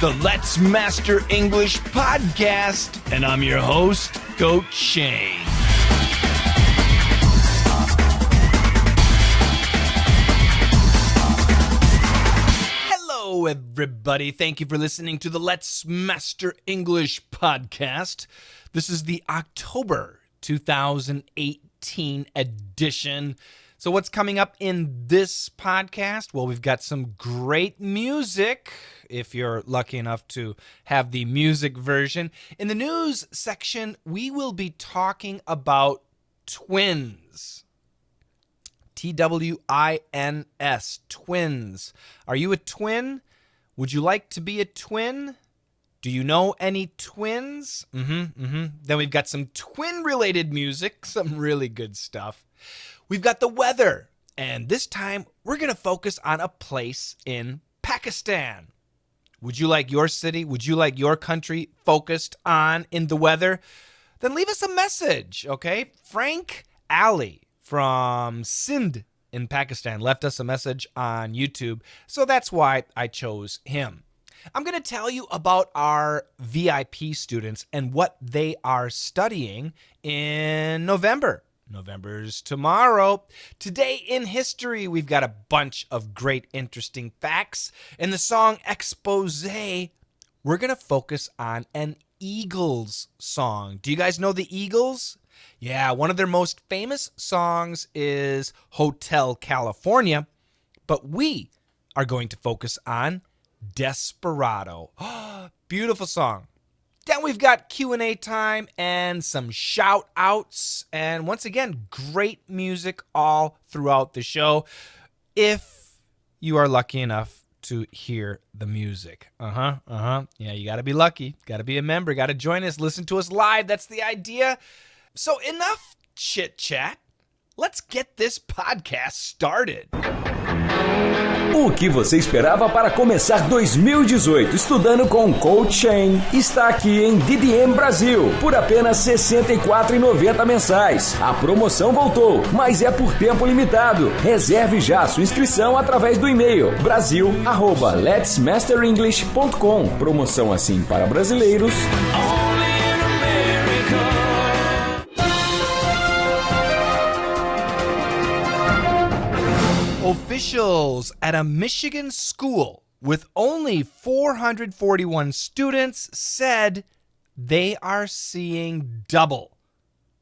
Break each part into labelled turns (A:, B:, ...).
A: the Let's Master English podcast, and I'm your host, Coach Shane. Hello, everybody. Thank you for listening to the Let's Master English podcast. This is the October 2018 edition. So what's coming up in this podcast? Well, we've got some great music, if you're lucky enough to have the music version. In the news section, we will be talking about twins. T-W-I-N-S, twins. Are you a twin? Would you like to be a twin? Do you know any twins? Then we've got some twin-related music, some really good stuff. We've got the weather, and this time we're going to focus on a place in Pakistan. Would you like your city, would you like your country focused on in the weather? Then leave us a message, okay? Frank Ali from Sindh in Pakistan left us a message on YouTube, so that's why I chose him. I'm going to tell you about our VIP students and what they are studying in November. November's tomorrow. Today in history, we've got a bunch of great, interesting facts. In the song Expose, we're going to focus on an Eagles song. Do you guys know the Eagles? Yeah, one of their most famous songs is Hotel California, but we are going to focus on Desperado. Beautiful song. Then we've got Q&A time and some shout-outs. And once again, great music all throughout the show, if you are lucky enough to hear the music. Yeah, you got to be lucky. Got to be a member. Got to join us. Listen to us live. That's the idea. So enough chit-chat. Let's get this podcast started.
B: O que você esperava para começar 2018 estudando com Coach Shane está aqui em DDM Brasil por apenas R$ 64,90 mensais. A promoção voltou, mas é por tempo limitado. Reserve já sua inscrição através do e-mail brasil@letsmasterenglish.com. Promoção assim para brasileiros.
A: Officials at a Michigan school with only 441 students said they are seeing double,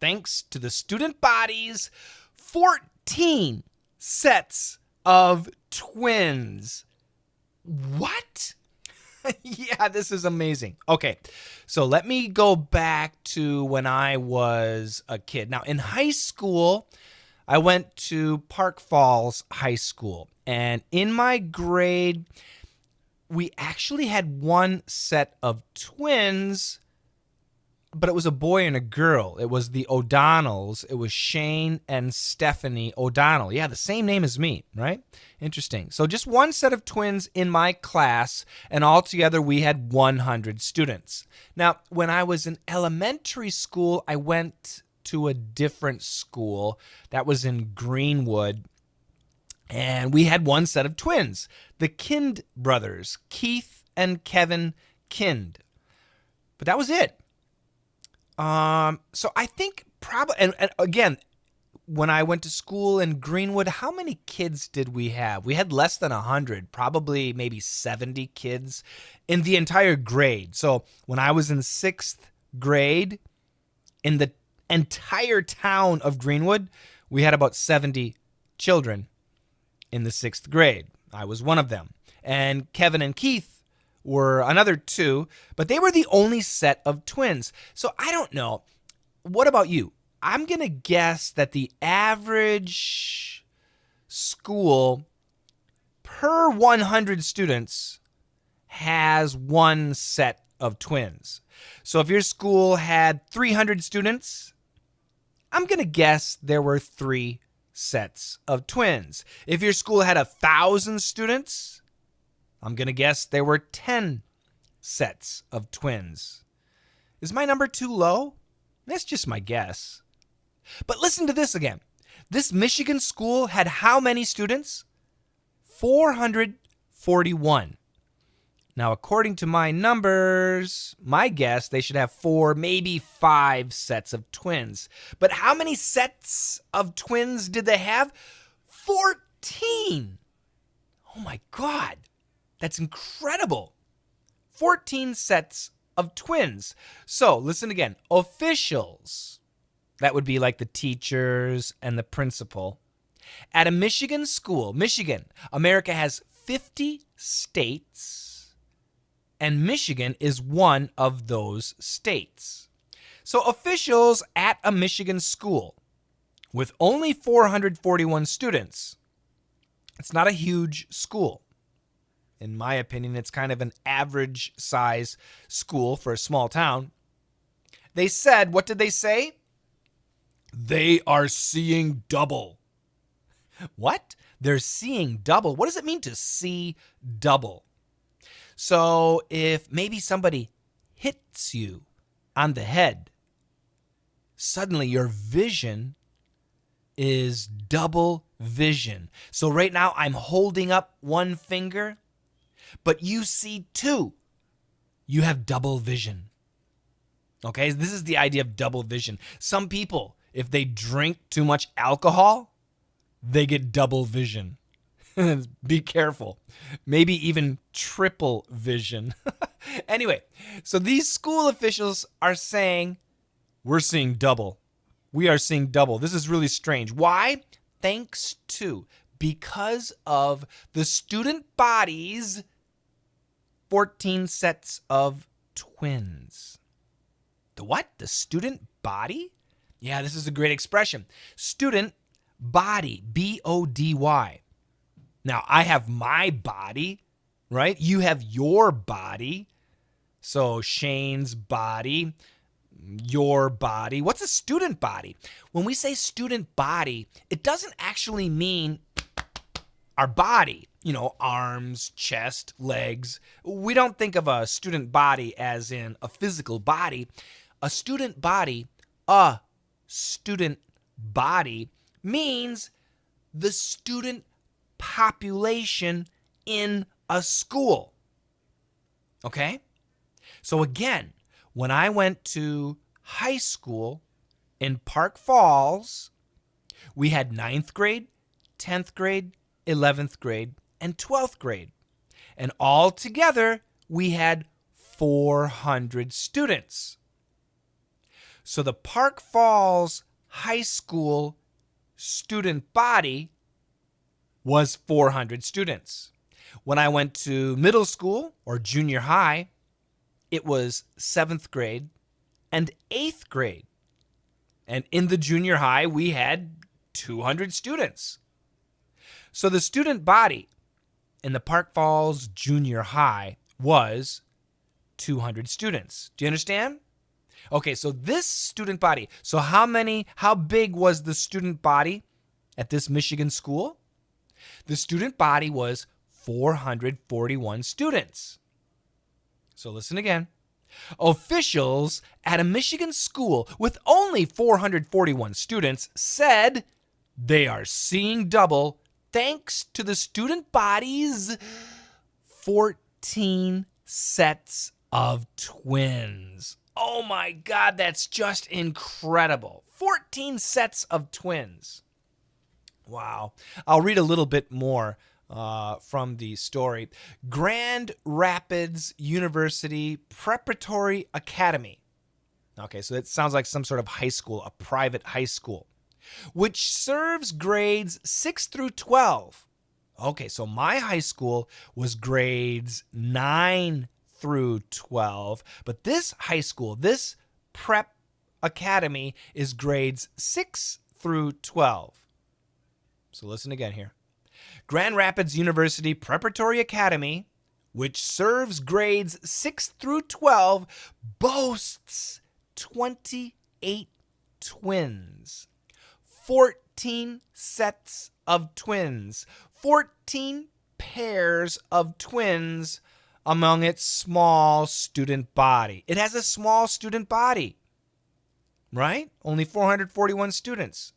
A: thanks to the student body's 14 sets of twins. What? Yeah, this is amazing. Okay, so let me go back to when I was a kid. Now, in high school, I went to Park Falls High School, and in my grade, we actually had one set of twins, but it was a boy and a girl. It was the O'Donnells. It was Shane and Stephanie O'Donnell. Yeah, the same name as me, right? Interesting. So just one set of twins in my class, and altogether we had 100 students. Now, when I was in elementary school, I went to a different school that was in Greenwood, and we had one set of twins, the Kind brothers, Keith and Kevin Kind. But that was it. So I think probably, and again, when I went to school in Greenwood, how many kids did we have? We had less than 100, probably maybe 70 kids in the entire grade. So when I was in 6th grade, in the entire town of Greenwood, we had about 70 children in the 6th grade. I was one of them. And Kevin and Keith were another two, but they were the only set of twins. So I don't know. What about you? I'm going to guess that the average school per 100 students has one set of twins. So if your school had 300 students, I'm going to guess there were 3 sets of twins. If your school had 1,000 students, I'm going to guess there were 10 sets of twins. Is my number too low? That's just my guess. But listen to this again. This Michigan school had how many students? 441. Now, according to my numbers, my guess, they should have 4, maybe 5 sets of twins. But how many sets of twins did they have? 14. Oh my God. That's incredible. 14 sets of twins. So, listen again. Officials, that would be like the teachers and the principal, at a Michigan school. Michigan, America has 50 states, and Michigan is one of those states. So officials at a Michigan school with only 441 students, it's not a huge school. In my opinion, it's kind of an average size school for a small town. They said, what did they say? They are seeing double. What? They're seeing double. What does it mean to see double? So if maybe somebody hits you on the head, suddenly your vision is double vision. So right now I'm holding up one finger, but you see two. You have double vision. Okay, this is the idea of double vision. Some people, if they drink too much alcohol, they get double vision. Be careful. Maybe even triple vision. Anyway, so these school officials are saying, we're seeing double. We are seeing double. This is really strange. Why? Thanks to, because of the student body's 14 sets of twins. The what? The student body? Yeah, this is a great expression. Student body, B-O-D-Y. Now, I have my body, right? You have your body. So Shane's body, your body. What's a student body? When we say student body, it doesn't actually mean our body, arms, chest, legs. We don't think of a student body as in a physical body. A student body means the student population in a school. Okay? So again, when I went to high school in Park Falls, we had 9th grade, 10th grade, 11th grade, and 12th grade. And all together, we had 400 students. So the Park Falls High School student body was 400 students. When I went to middle school or junior high, it was 7th grade and 8th grade. And in the junior high, we had 200 students. So the student body in the Park Falls Junior High was 200 students. Do you understand? Okay, so this student body. So how big was the student body at this Michigan school? The student body was 441 students. So listen again. Officials at a Michigan school with only 441 students said they are seeing double thanks to the student body's 14 sets of twins. Oh my God, that's just incredible. 14 sets of twins. Wow. I'll read a little bit more from the story. Grand Rapids University Preparatory Academy. Okay, so it sounds like some sort of high school, a private high school, which serves grades 6 through 12. Okay, so my high school was grades 9 through 12, but this high school, this prep academy, is grades 6 through 12. So listen again here. Grand Rapids University Preparatory Academy, which serves grades 6 through 12, boasts 28 twins, 14 sets of twins, 14 pairs of twins among its small student body. It has a small student body, right? Only 441 students.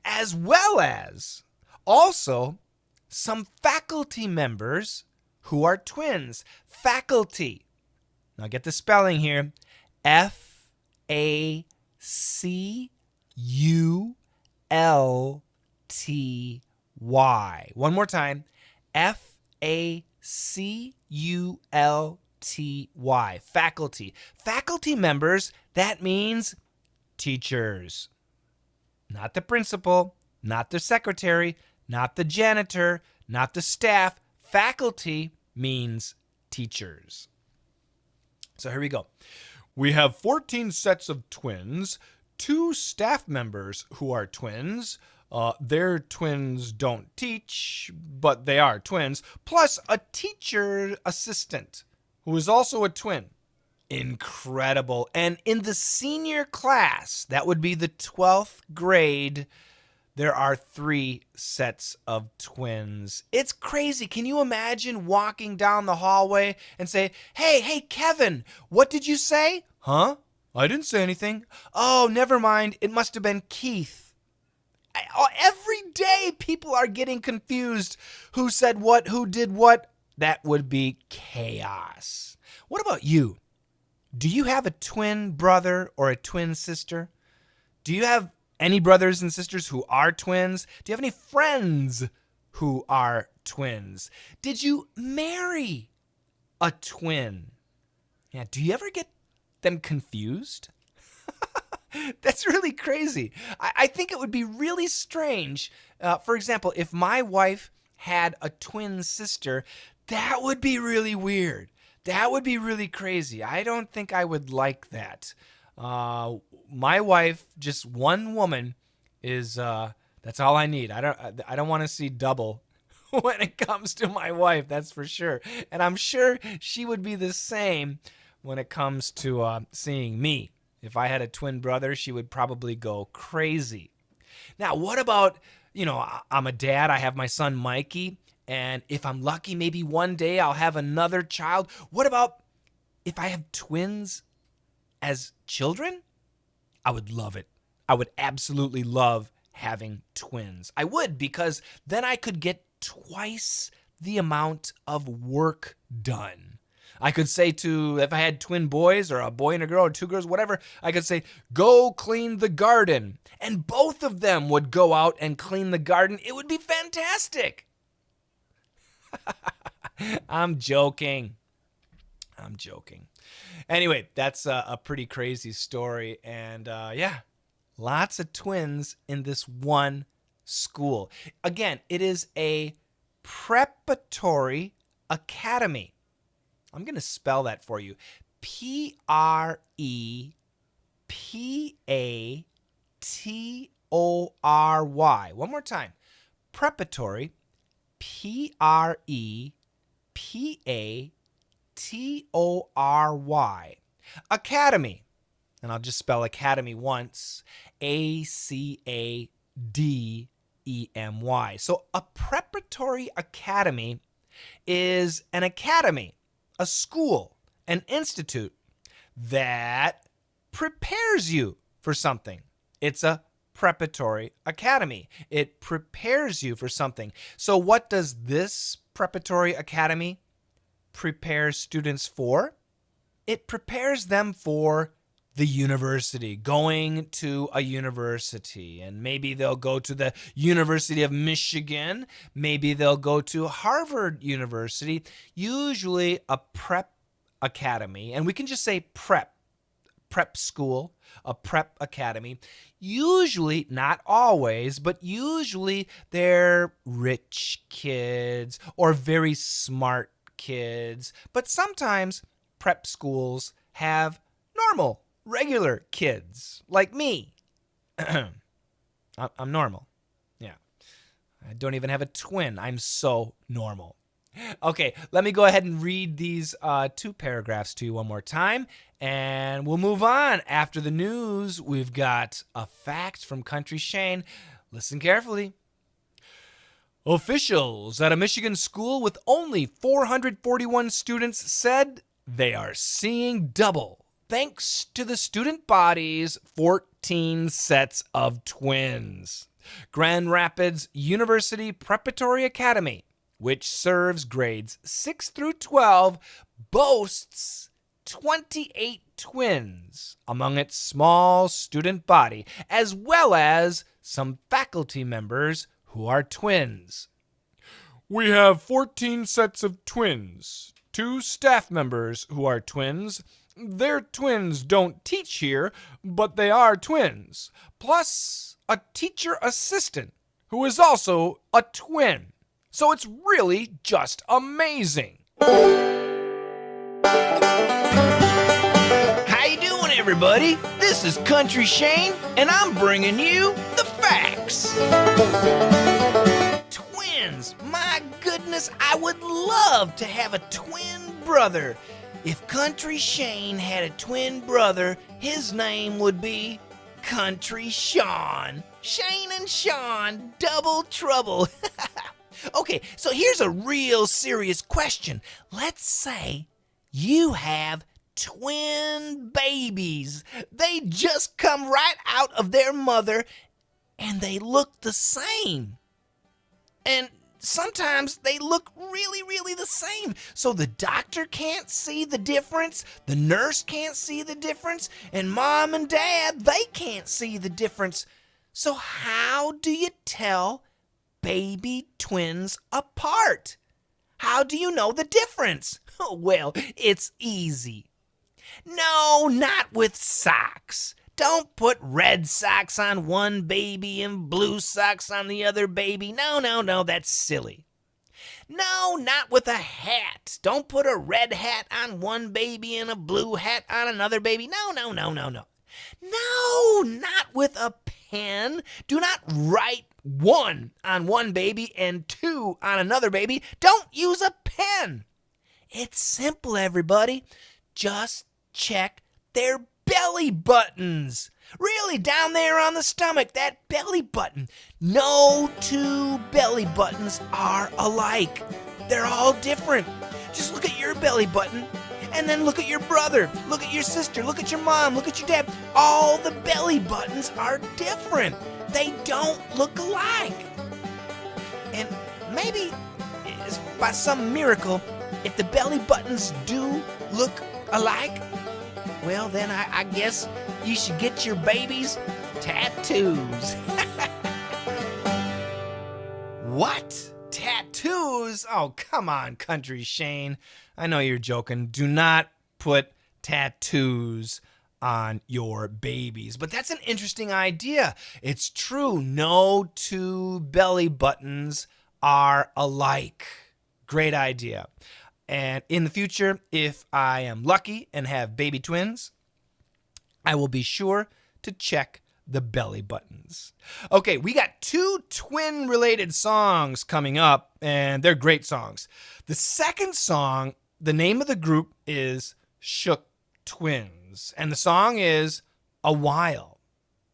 A: As well as also some faculty members who are twins. Faculty. Now get the spelling here. F-A-C-U-L-T-Y. One more time. F-A-C-U-L-T-Y. Faculty. Faculty members, that means teachers. Not the principal, not the secretary, not the janitor, not the staff. Faculty means teachers. So here we go. We have 14 sets of twins, 2 staff members who are twins. Their twins don't teach, but they are twins, plus a teacher assistant who is also a twin. Incredible. And in the senior class, that would be the 12th grade, there are 3 sets of twins. It's crazy. Can you imagine walking down the hallway and say, hey, Kevin, what did you say? Huh? I didn't say anything. Oh, never mind. It must have been Keith. Every day people are getting confused. Who said what? Who did what? That would be chaos. What about you? Do you have a twin brother or a twin sister? Do you have any brothers and sisters who are twins? Do you have any friends who are twins? Did you marry a twin? Yeah, do you ever get them confused? That's really crazy. I think it would be really strange. For example, if my wife had a twin sister, that would be really weird. That would be really crazy. I don't think I would like that. My wife, just one woman, is that's all I need. I don't want to see double when it comes to my wife. That's for sure. And I'm sure she would be the same when it comes to seeing me. If I had a twin brother, she would probably go crazy. Now, what about, I'm a dad. I have my son Mikey. And if I'm lucky, maybe one day I'll have another child. What about if I have twins as children? I would love it. I would absolutely love having twins. I would, because then I could get twice the amount of work done. I could say if I had twin boys or a boy and a girl or 2 girls, whatever, I could say, go clean the garden. And both of them would go out and clean the garden. It would be fantastic. I'm joking. Anyway, that's a pretty crazy story. And yeah, lots of twins in this one school. Again, it is a preparatory academy. I'm going to spell that for you. P-R-E-P-A-T-O-R-Y. One more time. Preparatory. P-R-E-P-A-T-O-R-Y. Academy. And I'll just spell academy once. A-C-A-D-E-M-Y. So a preparatory academy is an academy, a school, an institute that prepares you for something. It's a preparatory academy. It prepares you for something. So what does this preparatory academy prepare students for? It prepares them for the university, going to a university. And maybe they'll go to the University of Michigan. Maybe they'll go to Harvard University. Usually a prep academy, and we can just say prep school, a prep academy. Usually, not always, but usually they're rich kids or very smart kids. But sometimes prep schools have normal, regular kids like me. I'm normal. Yeah. I don't even have a twin. I'm so normal. Okay, let me go ahead and read these 2 paragraphs to you one more time, and we'll move on. After the news, we've got a fact from Country Shane. Listen carefully. Officials at a Michigan school with only 441 students said they are seeing double, thanks to the student body's 14 sets of twins. Grand Rapids University Preparatory Academy which serves grades 6 through 12, boasts 28 twins among its small student body, as well as some faculty members who are twins. We have 14 sets of twins, 2 staff members who are twins. Their twins don't teach here, but they are twins, plus a teacher assistant who is also a twin. So it's really just amazing. How you doing, everybody? This is Country Shane, and I'm bringing you the facts. Twins, my goodness, I would love to have a twin brother. If Country Shane had a twin brother, his name would be Country Sean. Shane and Sean, double trouble. Okay, so here's a real serious question. Let's say you have twin babies. They just come right out of their mother and they look the same. And sometimes they look really, really the same. So the doctor can't see the difference, the nurse can't see the difference, and mom and dad, they can't see the difference. So how do you tell baby twins apart? How do you know the difference? Well, it's easy. No, not with socks. Don't put red socks on one baby and blue socks on the other baby. No, that's silly. No, not with a hat. Don't put a red hat on one baby and a blue hat on another baby. No. No, not with a pen. Do not write 1 on one baby and 2 on another baby. Don't use a pen. It's simple, everybody. Just check their belly buttons. Really, down there on the stomach, that belly button. No 2 belly buttons are alike. They're all different. Just look at your belly button, and then look at your brother, look at your sister, look at your mom, look at your dad. All the belly buttons are different. They don't look alike. And maybe, by some miracle, if the belly buttons do look alike, well, then I guess you should get your babies tattoos. What? Tattoos? Oh, come on, Country Shane. I know you're joking. Do not put tattoos on your babies. But that's an interesting idea. It's true. No 2 belly buttons are alike. Great idea. And in the future, if I am lucky and have baby twins, I will be sure to check the belly buttons. Okay, we got 2 twin-related songs coming up, and they're great songs. The second song, the name of the group is Shook Twins, and the song is A While.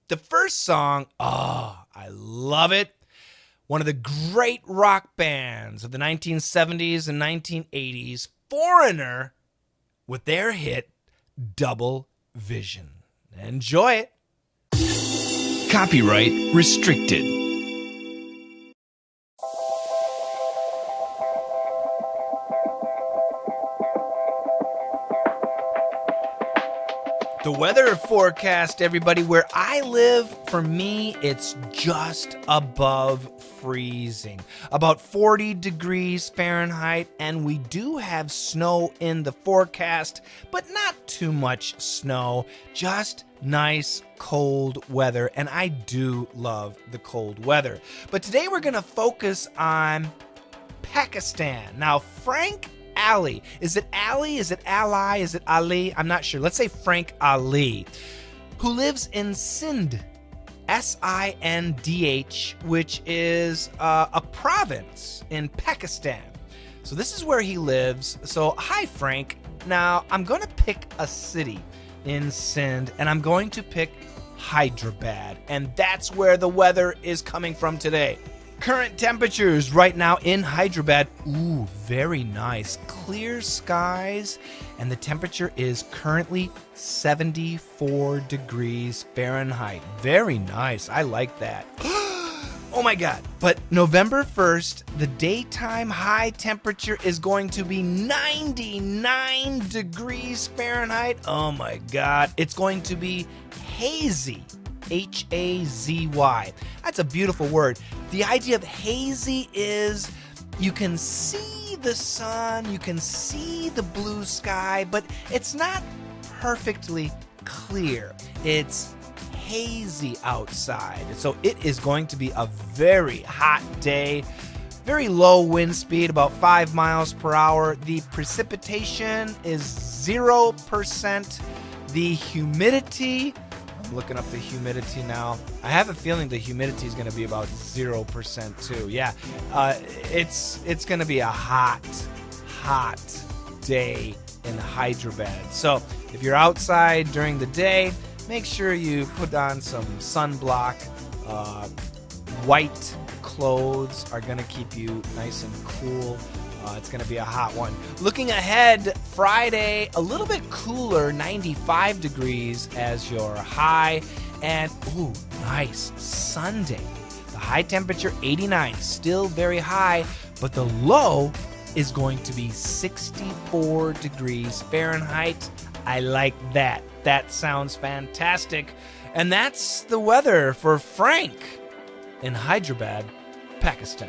A: The first song, I love it. One of the great rock bands of the 1970s and 1980s, Foreigner, with their hit, Double Vision. Enjoy it. Copyright restricted. The weather forecast, everybody. Where I live, for me, it's just above freezing. About 40 degrees Fahrenheit, and we do have snow in the forecast, but not too much snow. Just nice, cold weather, and I do love the cold weather. But today we're going to focus on Pakistan. Now, Frank Ali. Is it Ali? Is it Ali? Is it Ali? I'm not sure. Let's say Frank Ali, who lives in Sindh, Sindh, which is a province in Pakistan. So this is where he lives. So, hi, Frank. Now, I'm going to pick a city in Sindh, and I'm going to pick Hyderabad, and that's where the weather is coming from today. Current temperatures right now in Hyderabad, ooh, very nice. Clear skies, and the temperature is currently 74 degrees Fahrenheit. Very nice. I like that. Oh my God. But November 1st, the daytime high temperature is going to be 99 degrees Fahrenheit. Oh my God. It's going to be hazy. Hazy. That's a beautiful word. The idea of hazy is you can see the sun, you can see the blue sky, but it's not perfectly clear. It's hazy outside. So it is going to be a very hot day. Very low wind speed, about 5 miles per hour. The precipitation is 0%. The humidity, I'm looking up the humidity now. I have a feeling the humidity is going to be about 0% too. Yeah, it's going to be a hot day in Hyderabad. So if you're outside during the day, make sure you put on some sunblock. White clothes are going to keep you nice and cool. It's going to be a hot one. Looking ahead, Friday, a little bit cooler, 95 degrees as your high. And, ooh, nice, Sunday. The high temperature, 89, still very high, but the low is going to be 64 degrees Fahrenheit. I like that. That sounds fantastic. And that's the weather for Frank in Hyderabad, Pakistan.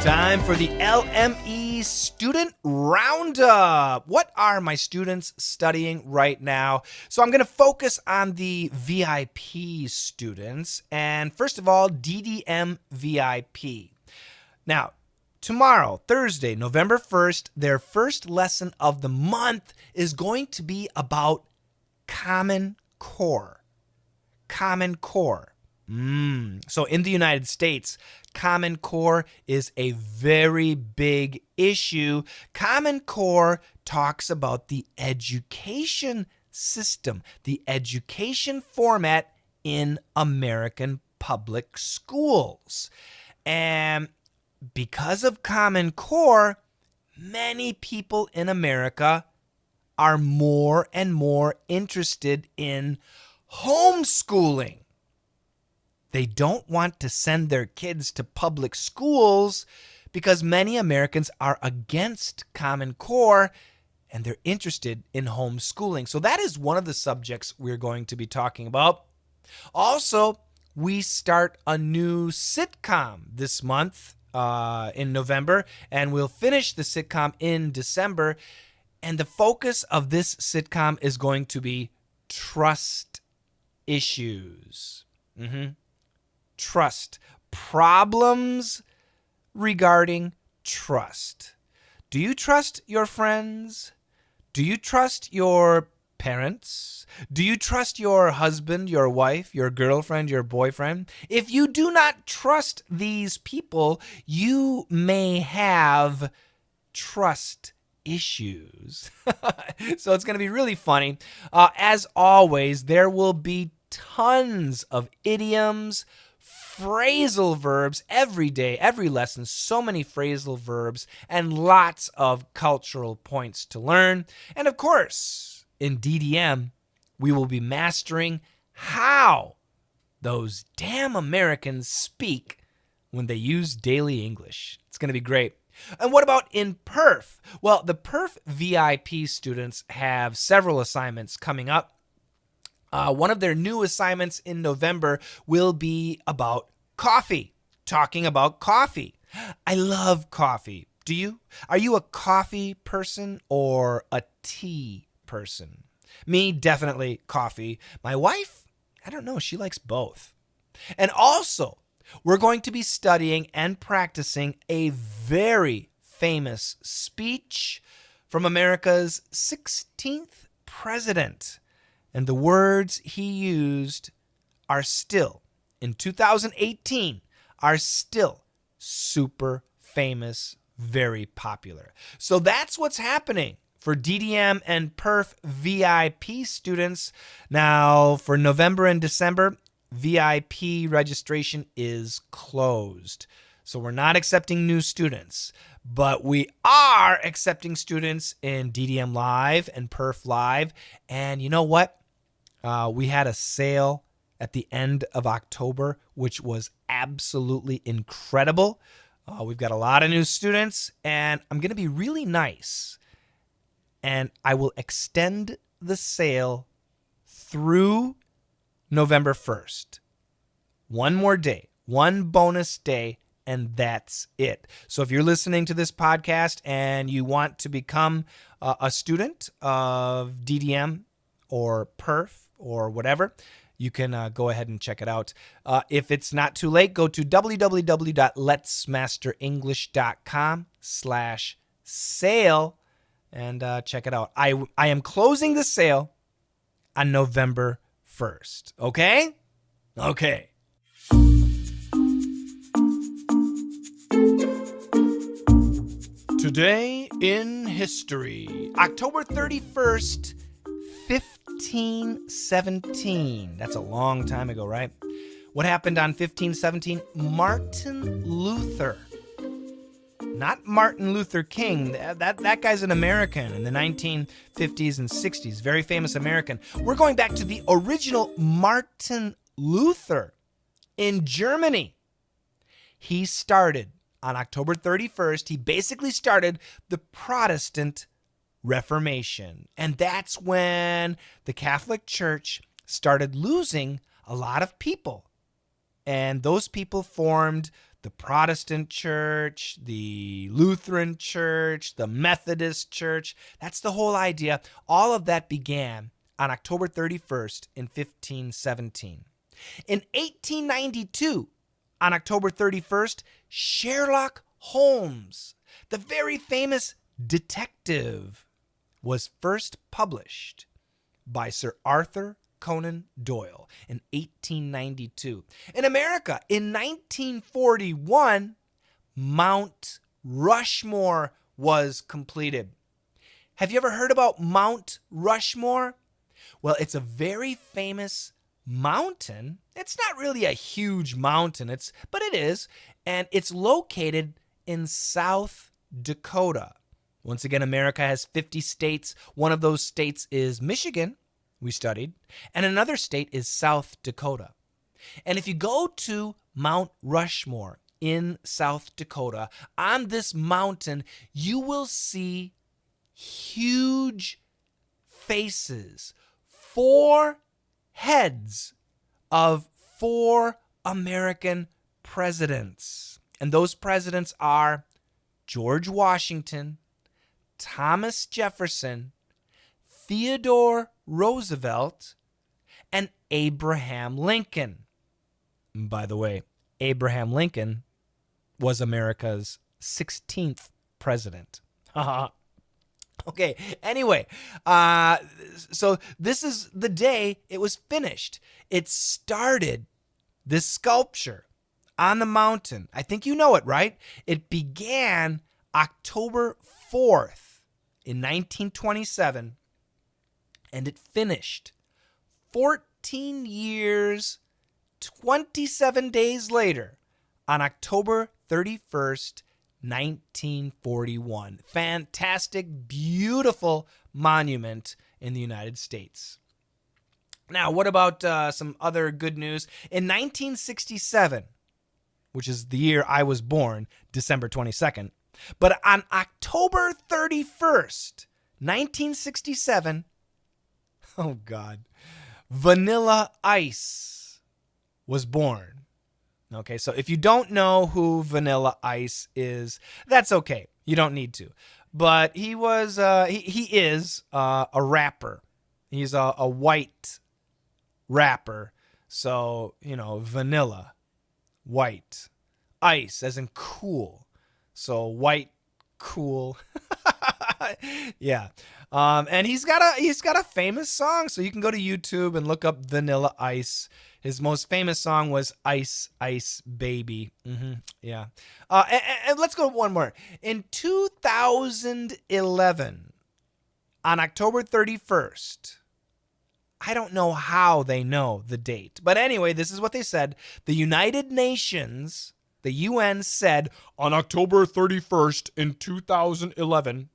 A: Time for the LME Student Roundup. What are my students studying right now? So I'm going to focus on the VIP students. And first of all, DDM VIP. Now, tomorrow, Thursday, November 1st, their first lesson of the month is going to be about Common Core. Common Core. So in the United States, Common Core is a very big issue. Common Core talks about the education system, the education format in American public schools. And because of Common Core, many people in America are more and more interested in homeschooling. They don't want to send their kids to public schools because many Americans are against Common Core and they're interested in homeschooling. So that is one of the subjects we're going to be talking about. Also, we start a new sitcom this month in November, and we'll finish the sitcom in December. And the focus of this sitcom is going to be trust issues. Trust. Problems regarding trust. Do you trust your friends? Do you trust your parents? Do you trust your husband, your wife, your girlfriend, your boyfriend? If you do not trust these people, you may have trust issues. So it's going to be really funny. As always, there will be tons of idioms, phrasal verbs every day, every lesson, so many phrasal verbs, and lots of cultural points to learn. And of course, in DDM, we will be mastering how those damn Americans speak when they use daily English. It's going to be great. And what about in Perf? Well, the Perf VIP students have several assignments coming up. One of their new assignments in November will be about coffee, talking about coffee. I love coffee. Do you? Are you a coffee person or a tea person? Me, definitely coffee. My wife, I don't know, she likes both. And also, we're going to be studying and practicing a very famous speech from America's 16th president. And the words he used are still, in 2018, are still super famous, very popular. So that's what's happening for DDM and Perf VIP students. Now, for November and December, VIP registration is closed. So we're not accepting new students, but we are accepting students in DDM Live and Perf Live. And you know what? We had a sale at the end of October, which was absolutely incredible. We've got a lot of new students, and I'm going to be really nice. And I will extend the sale through November 1st. One more day, one bonus day, and that's it. So if you're listening to this podcast and you want to become a student of DDM or Perf or whatever, you can go ahead and check it out. If it's not too late, go to www.letsmasterenglish.com/sale and check it out. I am closing the sale on November 1st. Okay? Okay. Today in history, October 31st, 1517. That's a long time ago, right? What happened on 1517? Martin Luther. Not Martin Luther King. That guy's an American in the 1950s and 60s. Very famous American. We're going back to the original Martin Luther in Germany. He started on October 31st. He basically started the Protestant Reformation. And that's when the Catholic Church started losing a lot of people. And those people formed the Protestant Church, the Lutheran Church, the Methodist Church. That's the whole idea. All of that began on October 31st in 1517. In 1892, on October 31st, Sherlock Holmes, the very famous detective, was first published by Sir Arthur Conan Doyle in 1892. In America, in 1941, Mount Rushmore was completed. Have you ever heard about Mount Rushmore? Well, it's a very famous mountain. It's not really a huge mountain, but it is, and it's located in South Dakota. Once again, America has 50 states. One of those states is Michigan, we studied, and another state is South Dakota. And if you go to Mount Rushmore in South Dakota, on this mountain, you will see huge faces, 4 heads of 4 American presidents. And those presidents are George Washington, Thomas Jefferson, Theodore Roosevelt, and Abraham Lincoln. By the way, Abraham Lincoln was America's 16th president. Okay, anyway, so this is the day it was finished. It started, this sculpture on the mountain. I think you know it, right? It began October 4th in 1927, and it finished 14 years, 27 days later on October 31st, 1941. Fantastic, beautiful monument in the United States. Now, what about some other good news? In 1967, which is the year I was born, December 22nd, but on October 31st, 1967, oh God, Vanilla Ice was born. Okay, so if you don't know who Vanilla Ice is, that's okay. You don't need to. But he was, he is a rapper. He's a white rapper. So, you know, vanilla, white, ice, as in cool. So white, cool. Yeah. And he's got a famous song. So you can go to YouTube and look up Vanilla Ice. His most famous song was Ice, Ice Baby. Yeah. And let's go one more. In 2011, on October 31st, I don't know how they know the date. But anyway, this is what they said. The United Nations The UN said on October 31st in 2011,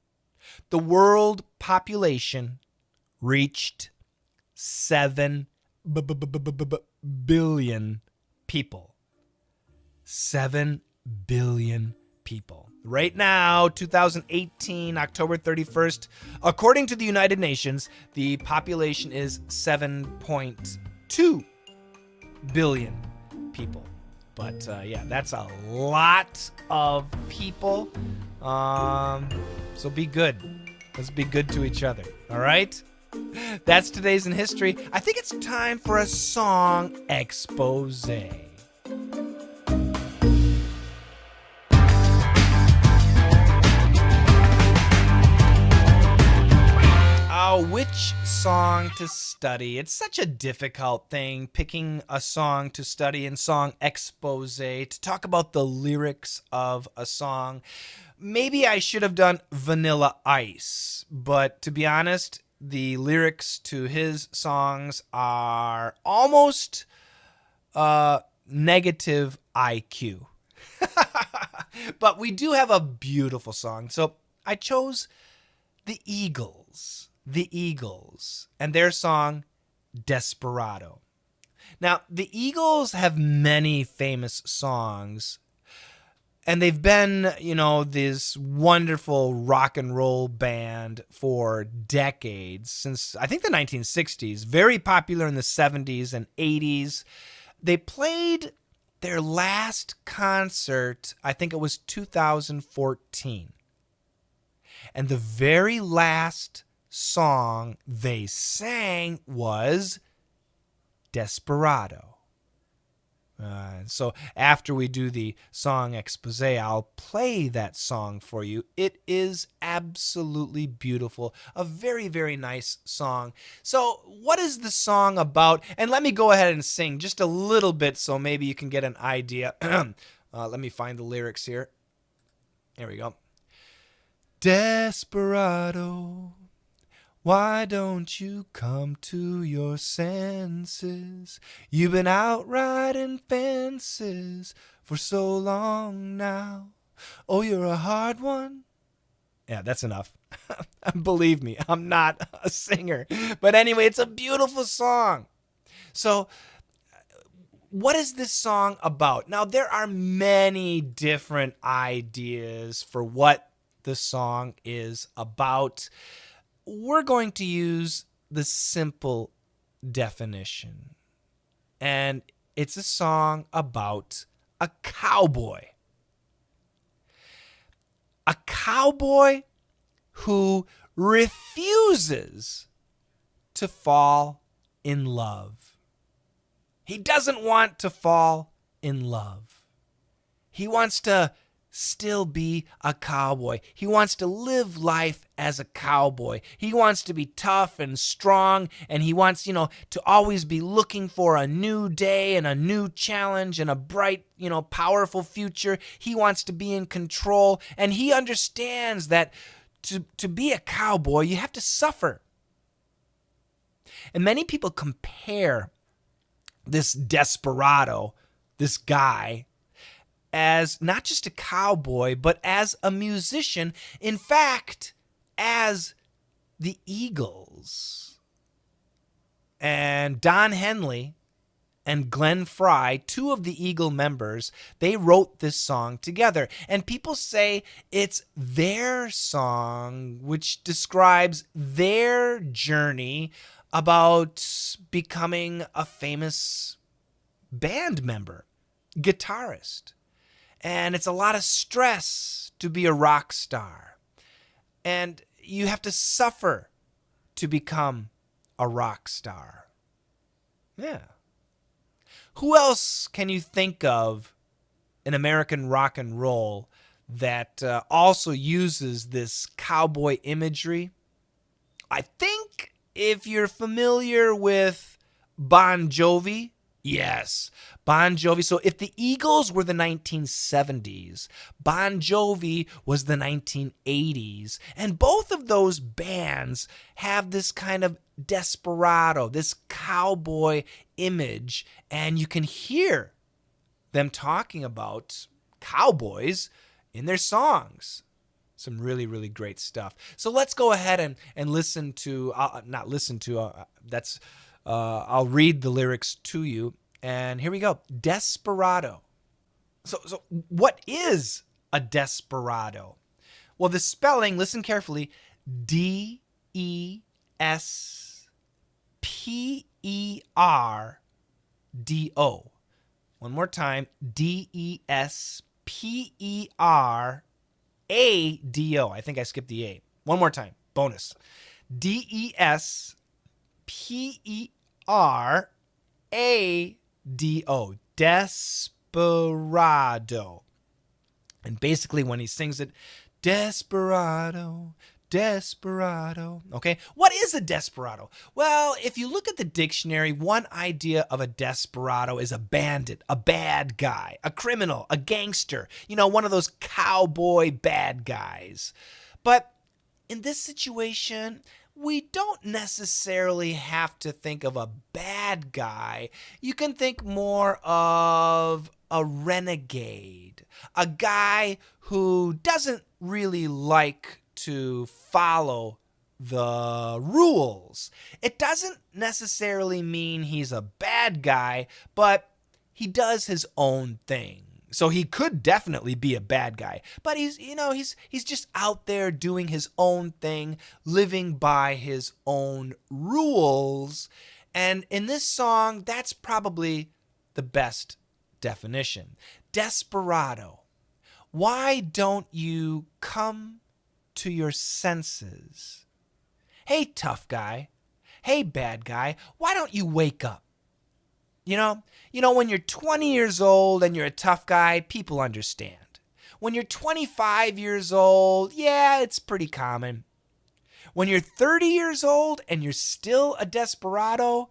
A: the world population reached 7 billion people. 7 billion people. Right now, 2018, October 31st, according to the United Nations, the population is 7.2 billion people. But yeah, that's a lot of people. So be good. Let's be good to each other. All right? That's today's in history. I think it's time for a song expose. Which song to study? It's such a difficult thing, picking a song to study in song expose, to talk about the lyrics of a song. Maybe I should have done Vanilla Ice, but to be honest, the lyrics to his songs are almost negative IQ. But we do have a beautiful song. So I chose the Eagles. The Eagles and their song Desperado. Now, the Eagles have many famous songs, and they've been, this wonderful rock and roll band for decades, since I think the 1960s, very popular in the 70s and 80s. They played their last concert, I think it was 2014. And the very last song they sang was Desperado. So after we do the song expose, I'll play that song for you. It is absolutely beautiful. A very, very nice song. So what is the song about? And let me go ahead and sing just a little bit so maybe you can get an idea. Let me find the lyrics here. There we go. Desperado, why don't you come to your senses? You've been out riding fences for so long now. Oh, you're a hard one. Yeah, that's enough. Believe me, I'm not a singer. But anyway, it's a beautiful song. So, what is this song about? Now, there are many different ideas for what the song is about. We're going to use the simple definition. And it's a song about a cowboy. A cowboy who refuses to fall in love. He doesn't want to fall in love. He wants to still be a cowboy. He wants to live life as a cowboy. He wants to be tough and strong, and he wants, to always be looking for a new day and a new challenge and a bright, powerful future. He wants to be in control, and he understands that to be a cowboy, you have to suffer. And many people compare this Desperado, this guy, as not just a cowboy, but as a musician. In fact, as the Eagles. And Don Henley and Glenn Frey, two of the Eagle members, they wrote this song together. And people say it's their song, which describes their journey about becoming a famous band member, guitarist. And it's a lot of stress to be a rock star. And you have to suffer to become a rock star. Yeah. Who else can you think of in American rock and roll that also uses this cowboy imagery? I think if you're familiar with Bon Jovi, yes, Bon Jovi. So if the Eagles were the 1970s, Bon Jovi was the 1980s. And both of those bands have this kind of desperado, this cowboy image. And you can hear them talking about cowboys in their songs. Some really, really great stuff. So let's go ahead and listen to, not listen to, I'll read the lyrics to you. And here we go. Desperado. So what is a desperado? Well, the spelling, listen carefully, Desperado. One more time, Desperado. I think I skipped the A. One more time, bonus. Desperado. Desperado. And basically when he sings it, desperado, desperado. Okay, what is a desperado? Well, if you look at the dictionary, one idea of a desperado is a bandit, a bad guy, a criminal, a gangster, one of those cowboy bad guys. But in this situation, we don't necessarily have to think of a bad guy. You can think more of a renegade, a guy who doesn't really like to follow the rules. It doesn't necessarily mean he's a bad guy, but he does his own thing. So he could definitely be a bad guy, but he's just out there doing his own thing, living by his own rules. And in this song, that's probably the best definition. Desperado. Why don't you come to your senses? Hey, tough guy. Hey, bad guy. Why don't you wake up? When you're 20 years old and you're a tough guy, people understand. When you're 25 years old, yeah, it's pretty common. When you're 30 years old and you're still a desperado,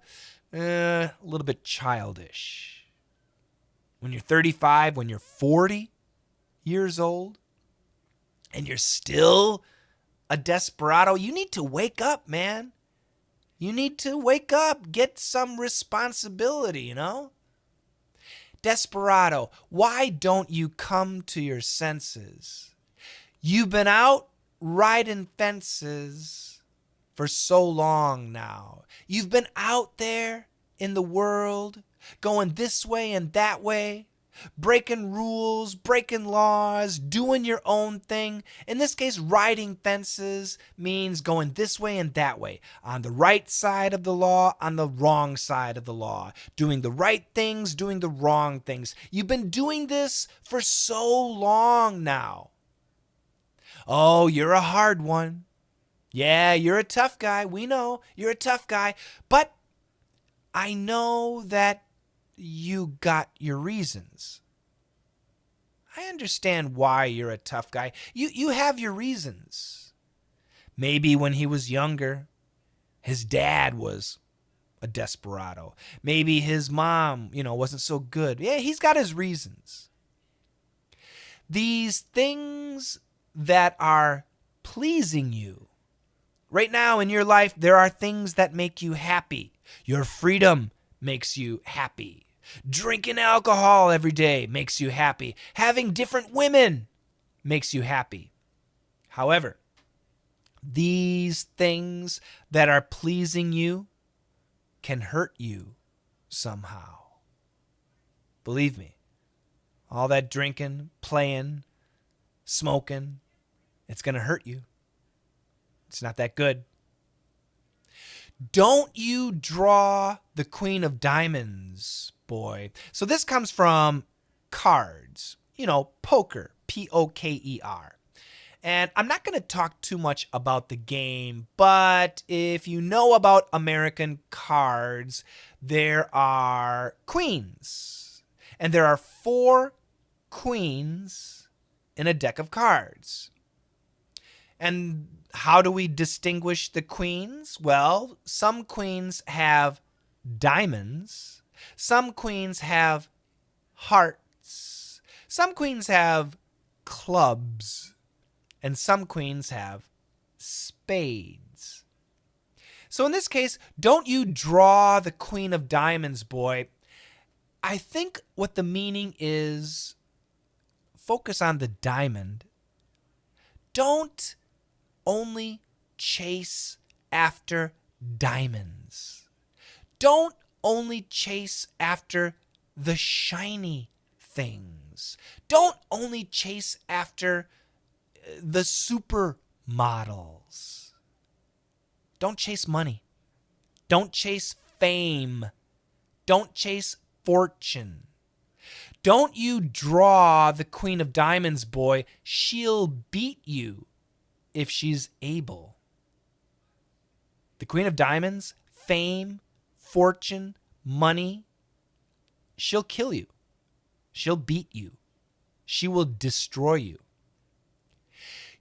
A: a little bit childish. When you're 35, when you're 40 years old and you're still a desperado, you need to wake up, man. You need to wake up, get some responsibility, Desperado, why don't you come to your senses? You've been out riding fences for so long now. You've been out there in the world, going this way and that way, breaking rules, breaking laws, doing your own thing. In this case, riding fences means going this way and that way, on the right side of the law, on the wrong side of the law, doing the right things, doing the wrong things. You've been doing this for so long now. Oh, you're a hard one. Yeah, you're a tough guy. We know you're a tough guy, but I know that you got your reasons. I understand why you're a tough guy. You have your reasons. Maybe when he was younger, his dad was a desperado. Maybe his mom, wasn't so good. Yeah, he's got his reasons. These things that are pleasing you. Right now in your life, there are things that make you happy. Your freedom makes you happy. Drinking alcohol every day makes you happy. Having different women makes you happy. However, these things that are pleasing you can hurt you somehow. Believe me, all that drinking, playing, smoking, it's going to hurt you. It's not that good. Don't you draw the Queen of Diamonds, boy. So this comes from cards, poker, Poker. And I'm not going to talk too much about the game, but if you know about American cards, there are queens. And there are 4 queens in a deck of cards. And how do we distinguish the queens? Well, some queens have diamonds. Some queens have hearts. Some queens have clubs. And some queens have spades. So in this case, don't you draw the Queen of Diamonds, boy. I think what the meaning is focus on the diamond. Don't only chase after diamonds. Don't only chase after the shiny things. Don't only chase after the supermodels. Don't chase money. Don't chase fame. Don't chase fortune. Don't you draw the Queen of Diamonds, boy. She'll beat you if she's able. The Queen of Diamonds, fame, fortune, money, she'll kill you. She'll beat you. She will destroy you.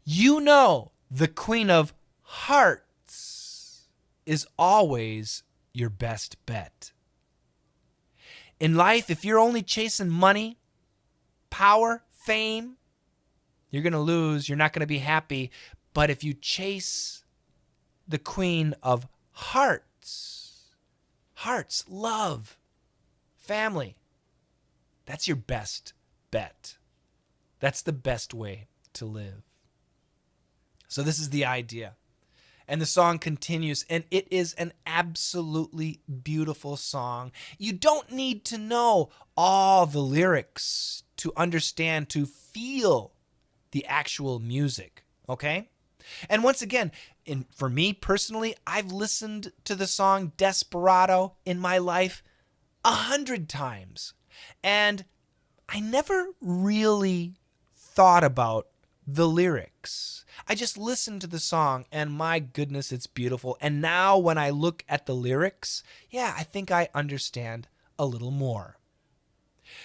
A: You know the Queen of Hearts is always your best bet. In life, if you're only chasing money, power, fame, you're going to lose. You're not going to be happy. But if you chase the Queen of Hearts, love, family, that's your best bet. That's the best way to live. So this is the idea. And the song continues, and it is an absolutely beautiful song. You don't need to know all the lyrics to understand, to feel the actual music, okay? And once again, for me personally, I've listened to the song Desperado in my life 100 times. And I never really thought about the lyrics. I just listened to the song and my goodness, it's beautiful. And now when I look at the lyrics, yeah, I think I understand a little more.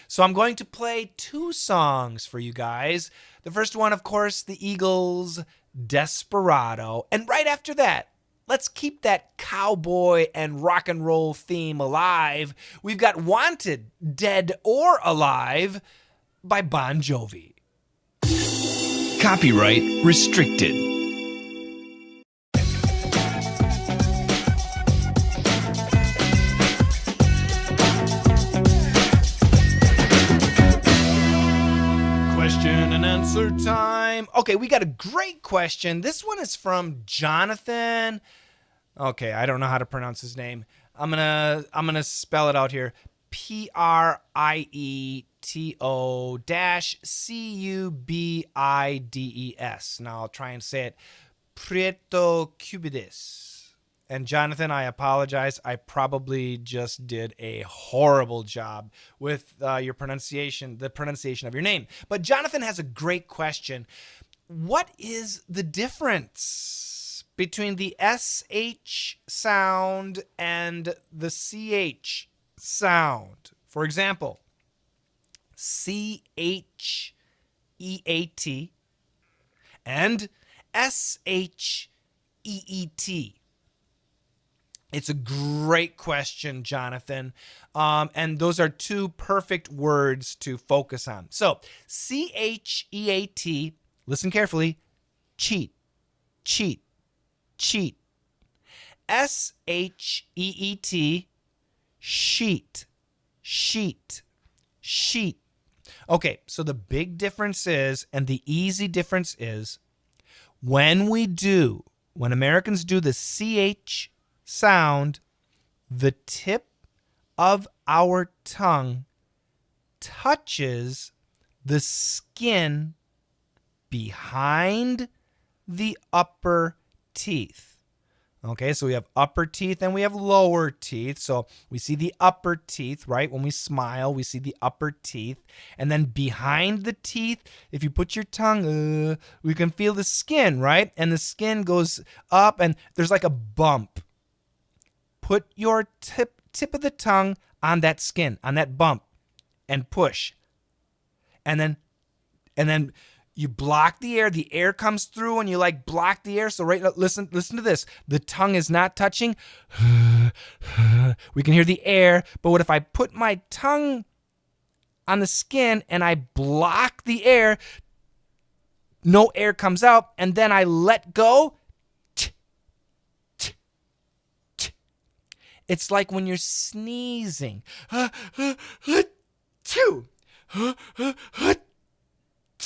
A: So I'm going to play 2 songs for you guys. The first one, of course, the Eagles' Desperado. And right after that, let's keep that cowboy and rock and roll theme alive. We've got Wanted, Dead or Alive by Bon Jovi. Copyright restricted. Question and answer time. Okay, we got a great question. This one is from Jonathan. Okay, I don't know how to pronounce his name. I'm gonna spell it out here. Prieto-Cubides. Now I'll try and say it. Prieto-Cubides. And Jonathan, I apologize. I probably just did a horrible job with your pronunciation, the pronunciation of your name. But Jonathan has a great question. What is the difference between the SH sound and the CH sound? For example, CHEAT and SHEET. It's a great question, Jonathan. And those are 2 perfect words to focus on. So, CHEAT, listen carefully, cheat, cheat, cheat. SHEET, sheet, sheet, sheet. Okay, so the big difference is, and the easy difference is, when Americans do the CH sound, the tip of our tongue touches the skin behind the upper teeth. Okay, so we have upper teeth and we have lower teeth. So we see the upper teeth, right? When we smile, we see the upper teeth. And then behind the teeth, if you put your tongue, we can feel the skin, right? And the skin goes up and there's like a bump. Put your tip of the tongue on that skin, on that bump, and push. And then you block the air comes through and you like block the air. So right now, listen to this. The tongue is not touching. We can hear the air, but what if I put my tongue on the skin and I block the air? No air comes out, and then I let go. It's like when you're sneezing.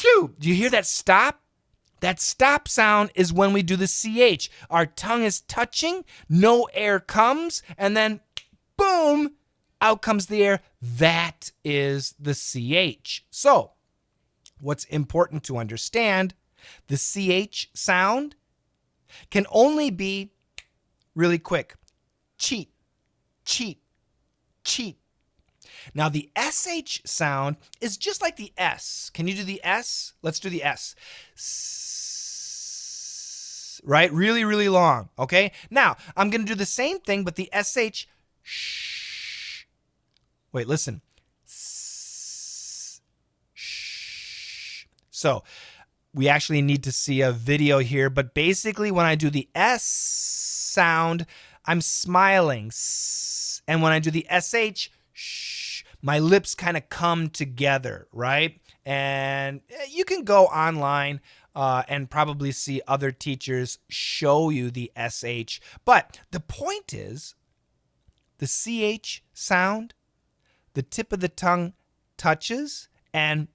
A: Achoo! Do you hear that stop? That stop sound is when we do the CH. Our tongue is touching, no air comes, and then boom, out comes the air. That is the CH. So, what's important to understand, the CH sound can only be really quick. Cheat, cheat, cheat. Now, the SH sound is just like the S. Can you do the S? Let's do the S. Right? Really, really long. Okay? Now, I'm going to do the same thing, but the SH. Shh. Wait, listen. Shh. So, we actually need to see a video here, but basically, when I do the S sound, I'm smiling. And when I do the SH, shh, my lips kind of come together, right? And you can go online and probably see other teachers show you the SH. But the point is, the CH sound, the tip of the tongue touches, and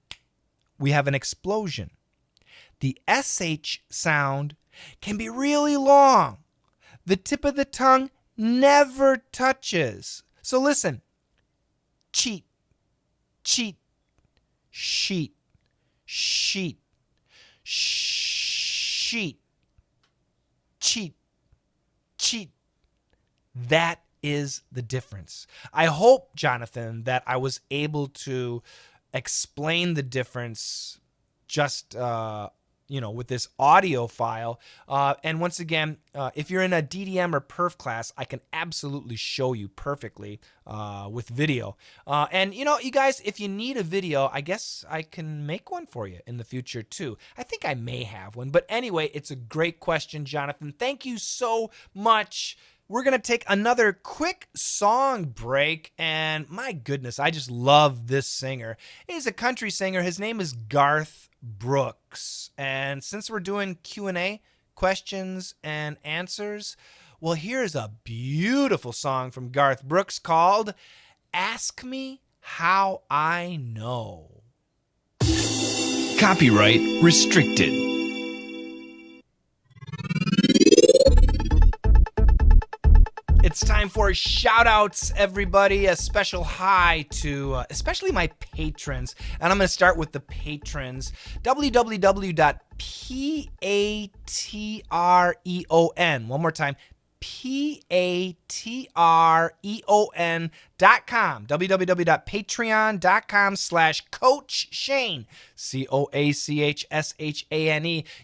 A: we have an explosion. The SH sound can be really long. The tip of the tongue never touches. So listen. Cheat, cheat, sheet, sheet, sheet, cheat, cheat. That is the difference. I hope, Jonathan, that I was able to explain the difference just with this audio file. And once again, if you're in a DDM or perf class, I can absolutely show you perfectly with video. And you guys, if you need a video, I guess I can make one for you in the future too. I think I may have one. But anyway, it's a great question, Jonathan. Thank you so much. We're going to take another quick song break, and my goodness, I just love this singer. He's a country singer. His name is Garth Brooks. And since we're doing Q&A, questions and answers, well, here's a beautiful song from Garth Brooks called Ask Me How I Know.
C: Copyright restricted.
A: It's time for shout-outs, everybody. A special hi to especially my patrons. And I'm going to start with the patrons. www.patreon. One more time. patreon.com. www.patreon.com/Coach Shane. COACHSHANE.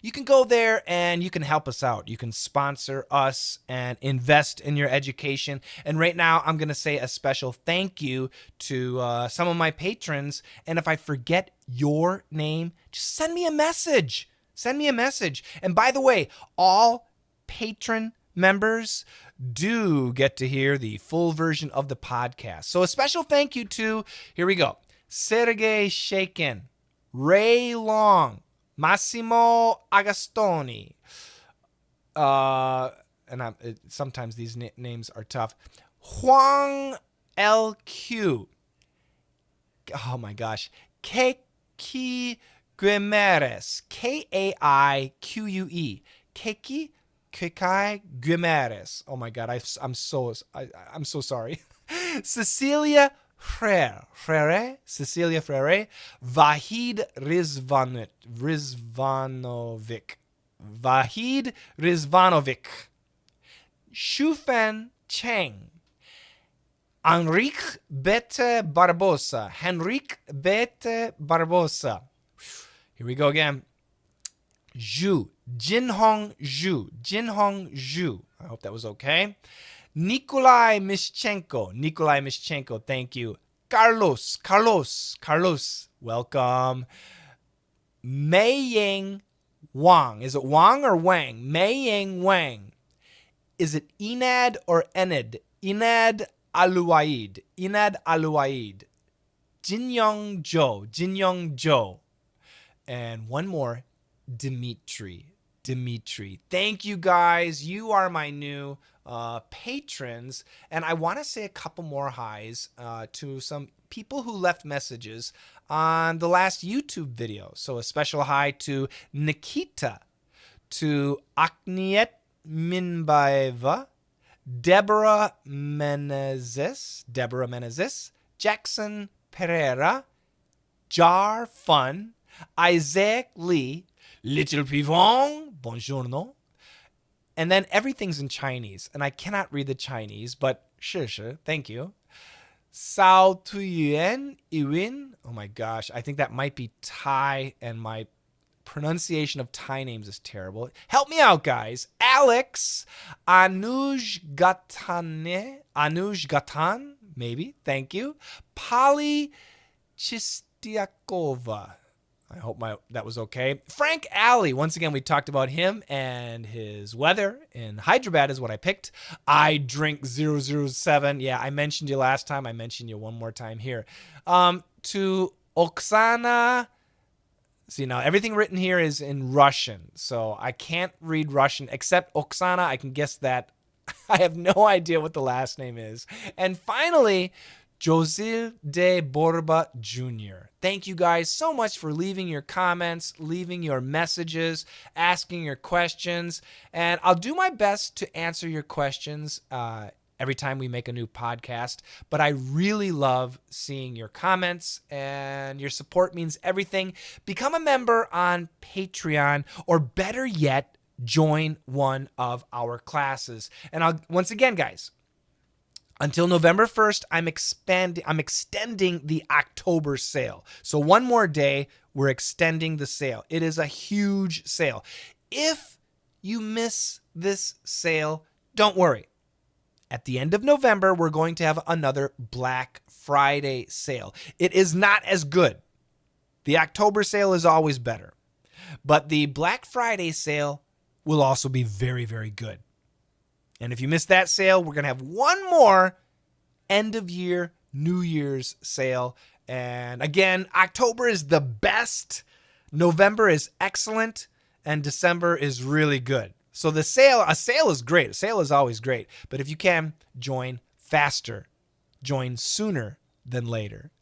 A: You can go there and you can help us out. You can sponsor us and invest in your education. And right now, I'm going to say a special thank you to some of my patrons. And if I forget your name, just send me a message. Send me a message. And by the way, all patron members do get to hear the full version of the podcast. So a special thank you to, here we go, Sergey Shakin, Ray Long, Massimo Agastoni, sometimes these names are tough, Huang LQ, oh my gosh, Keiki Guimares, K-A-I-Q-U-E, Keiki Guimares. Oh my God, I'm so sorry. Cecilia Frere, Cecilia Frere, Vahid Rizvanovic, Shufen Cheng, Henrique Bete Barbosa. Here we go again. Jinhong Zhu. I hope that was okay. Nikolai Mischenko, thank you. Carlos, welcome. Meiying Wang. Is it Wang or Wang? Meiying Wang. Is it Inad or Enid? Inad Aluaid. Jinyong Jo. And one more, Dimitri. Dimitri. Thank you guys. You are my new patrons. And I want to say a couple more highs to some people who left messages on the last YouTube video. So a special hi to Nikita, to Akniet Minbaeva, Deborah Menezes, Jackson Pereira, Jar Fun, Isaac Lee, Little Pivon, Buongiorno. And then everything's in Chinese, and I cannot read the Chinese, but sure, thank you. Sao Tuyen Iwin. Oh my gosh, I think that might be Thai, and my pronunciation of Thai names is terrible. Help me out, guys. Alex, Anuj Gatan, maybe. Thank you. Polly Chistiakova. I hope that was okay. Frank Alley. Once again, we talked about him and his weather in Hyderabad is what I picked. I drink 007. Yeah, I mentioned you last time. I mentioned you one more time here. To Oksana. See, now everything written here is in Russian, so I can't read Russian except Oksana. I can guess that. I have no idea what the last name is. And finally, Josil de Borba Jr. Thank you guys so much for leaving your comments, leaving your messages, asking your questions. And I'll do my best to answer your questions every time we make a new podcast. But I really love seeing your comments, and your support means everything. Become a member on Patreon, or better yet, join one of our classes. And once again, guys, until November 1st, I'm extending the October sale. So one more day, we're extending the sale. It is a huge sale. If you miss this sale, don't worry. At the end of November, we're going to have another Black Friday sale. It is not as good. The October sale is always better. But the Black Friday sale will also be very, very good. And if you missed that sale, we're going to have one more end of year, New Year's sale. And again, October is the best. November is excellent. And December is really good. So a sale is great. A sale is always great. But if you can, join faster. Join sooner than later.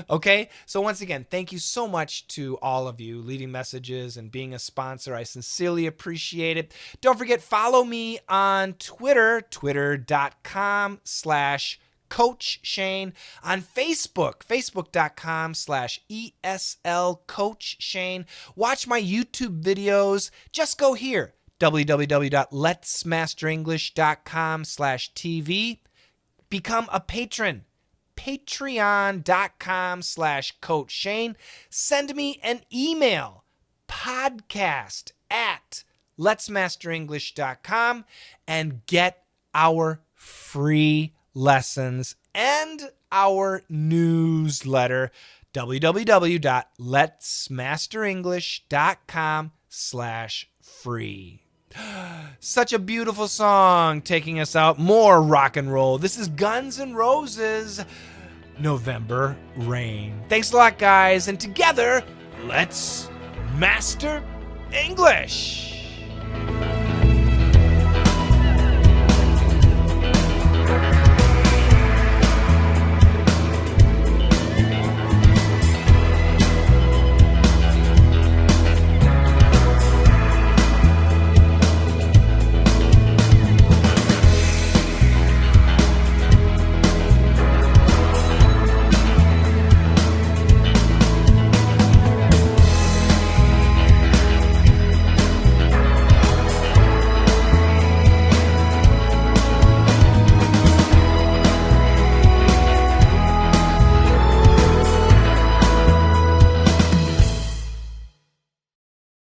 A: Okay, so once again, thank you so much to all of you leaving messages and being a sponsor. I sincerely appreciate it. Don't forget, follow me on Twitter, twitter.com/Coach Shane. On Facebook, facebook.com/ESL Coach Shane. Watch my YouTube videos. Just go here, www.letsmasterenglish.com/TV. Become a patron. Patreon.com/Coach Shane. Send me an email, podcast@letsmasterenglish.com, and get our free lessons and our newsletter, www.letsmasterenglish.com/free. Such a beautiful song taking us out. More rock and roll. This is Guns N' Roses, November Rain. Thanks a lot, guys. And together, let's master English.